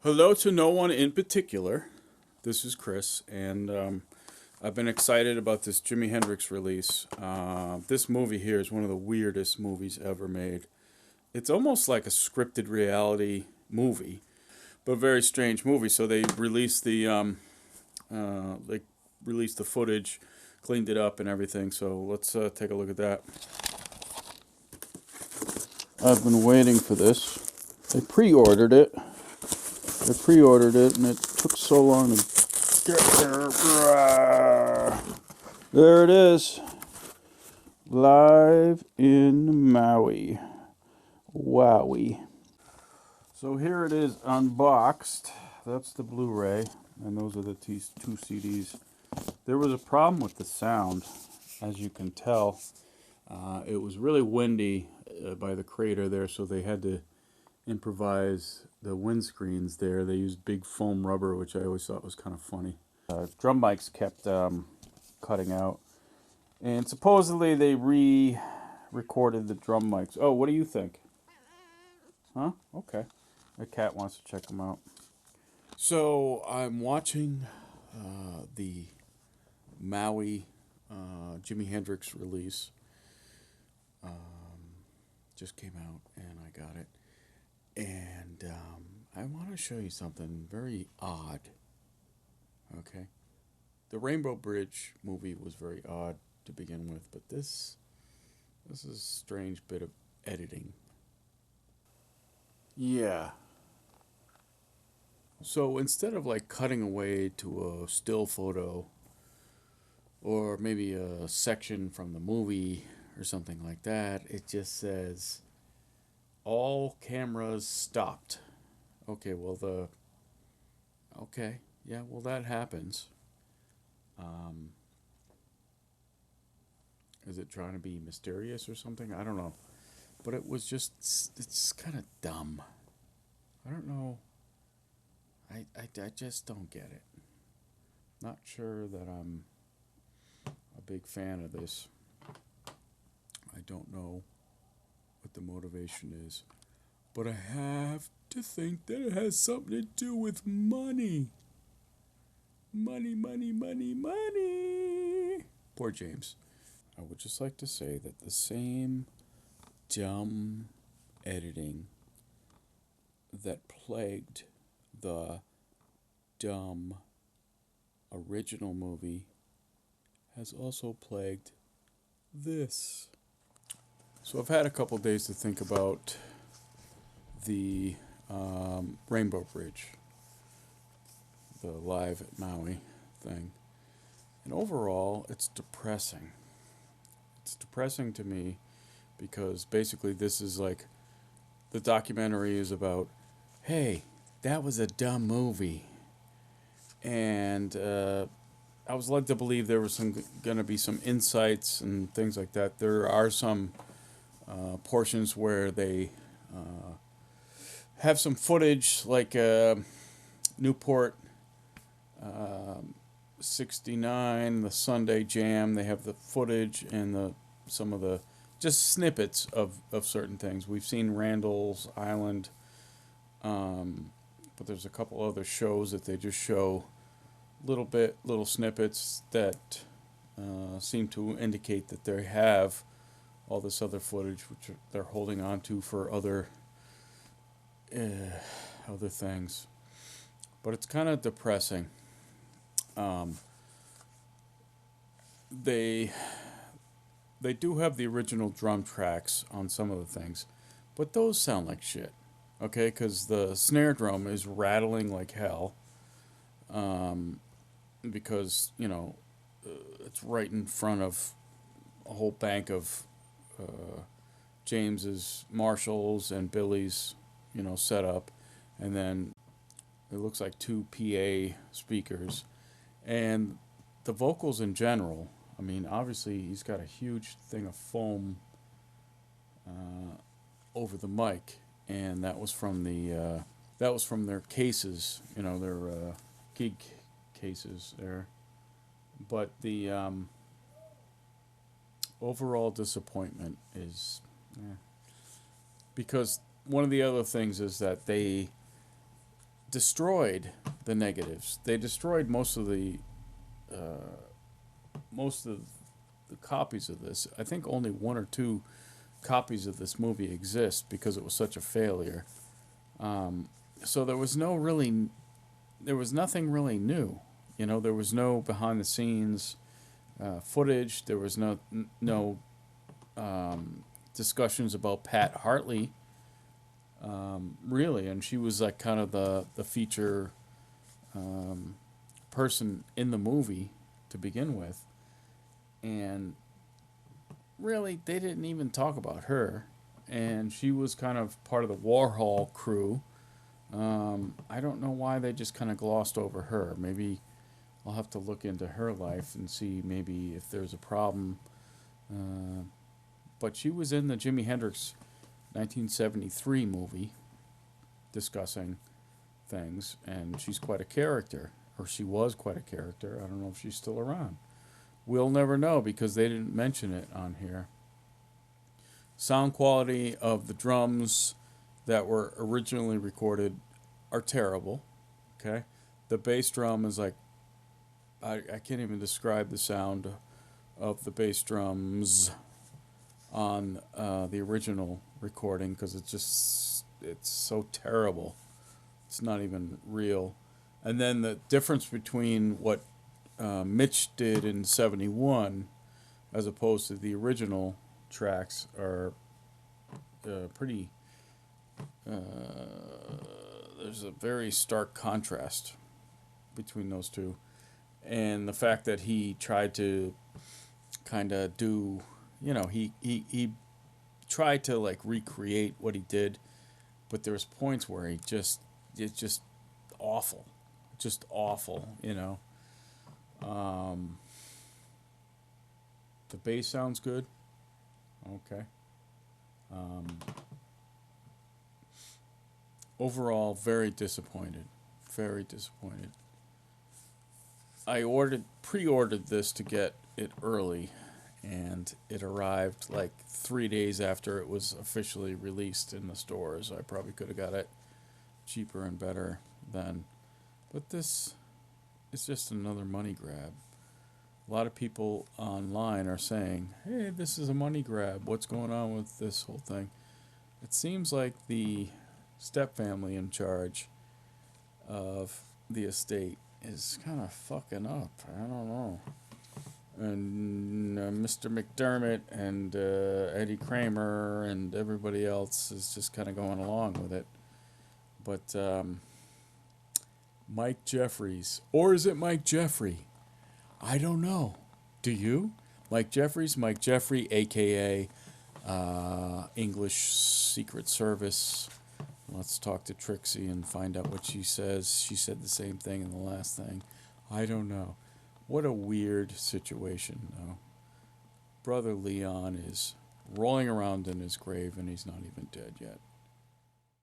Hello to no one in particular. This is Chris, and I've been excited about this Jimi Hendrix release. This movie here is one of the weirdest movies ever made. It's almost like a scripted reality movie, but a very strange movie. So they released the footage, cleaned it up, and everything. So let's take a look at that. I've been waiting for this. They pre-ordered it. And it took so long to get there. There it is. Live in Maui. Wowie. So here it is unboxed. That's the Blu-ray, and those are the two CDs. There was a problem with the sound, as you can tell. It was really windy by the crater there, so they had to improvise the windscreens there. They used big foam rubber, which I always thought was kind of funny. Drum mics kept cutting out, and supposedly they re-recorded the drum mics. Oh, what do you think? Huh? Okay. My cat wants to check them out. So I'm watching the Maui Jimi Hendrix release. Just came out, and I got it. And I want to show you something very odd. Okay? The Rainbow Bridge movie was very odd to begin with, but this is a strange bit of editing. Yeah. So instead of like cutting away to a still photo or maybe a section from the movie or something like that, it just says all cameras stopped. Okay, that happens. Is it trying to be mysterious or something? I don't know. But it's kind of dumb. I don't know. I just don't get it. Not sure that I'm a big fan of this. I don't know what the motivation is. But I have to think that it has something to do with money. Money, money, money, money. Poor James. I would just like to say that the same dumb editing that plagued the dumb original movie has also plagued this. So I've had a couple days to think about the Rainbow Bridge, the Live at Maui thing. And overall, it's depressing. It's depressing to me because basically this is like, the documentary is about, hey, that was a dumb movie. And I was led to believe there was going to be some insights and things like that. There are some portions where they have some footage, like Newport 69, the Sunday Jam. They have the footage and some of the just snippets of certain things. We've seen Randall's Island, but there's a couple other shows that they just show little snippets that seem to indicate that they have all this other footage, which they're holding on to for other things. But it's kind of depressing. They do have the original drum tracks on some of the things, but those sound like shit. Okay, because the snare drum is rattling like hell. Because it's right in front of a whole bank of James's Marshalls and Billy's, set up, and then it looks like two PA speakers, and the vocals in general. I mean, obviously he's got a huge thing of foam over the mic, and that was from their cases, their gig cases there. But the overall disappointment is because one of the other things is that they destroyed the negatives. They destroyed most of the copies of this. I think only one or two copies of this movie exist because it was such a failure. So there was nothing really new. You know, there was no behind the scenes footage. There was no discussions about Pat Hartley, really, and she was like kind of the feature person in the movie to begin with, and really they didn't even talk about her, and she was kind of part of the Warhol crew. I don't know why they just kind of glossed over her. Maybe I'll have to look into her life and see maybe if there's a problem. But she was in the Jimi Hendrix 1973 movie discussing things, and she's quite a character, or she was quite a character. I don't know if she's still around. We'll never know because they didn't mention it on here. Sound quality of the drums that were originally recorded are terrible. Okay, the bass drum is like I can't even describe the sound of the bass drums on the original recording because it's so terrible. It's not even real. And then the difference between what Mitch did in '71 as opposed to the original tracks are pretty. There's a very stark contrast between those two, and the fact that he tried to kind of do, you know, he tried to like recreate what he did, but there's points where it's just awful, you know. The bass sounds good. Okay. Overall, very disappointed. Very disappointed. I pre-ordered this to get it early, and it arrived like 3 days after it was officially released in the stores. I probably could have got it cheaper and better then. But this is just another money grab. A lot of people online are saying, hey, this is a money grab. What's going on with this whole thing? It seems like the stepfamily in charge of the estate is kind of fucking up. I don't know. And Mr. McDermott and Eddie Kramer and everybody else is just kind of going along with it. But Mike Jeffries, or is it Mike Jeffrey? I don't know. Do you? Mike Jeffrey, a.k.a. English Secret Service. Let's talk to Trixie and find out what she says. She said the same thing in the last thing. I don't know. What a weird situation, though. Brother Leon is rolling around in his grave, and he's not even dead yet.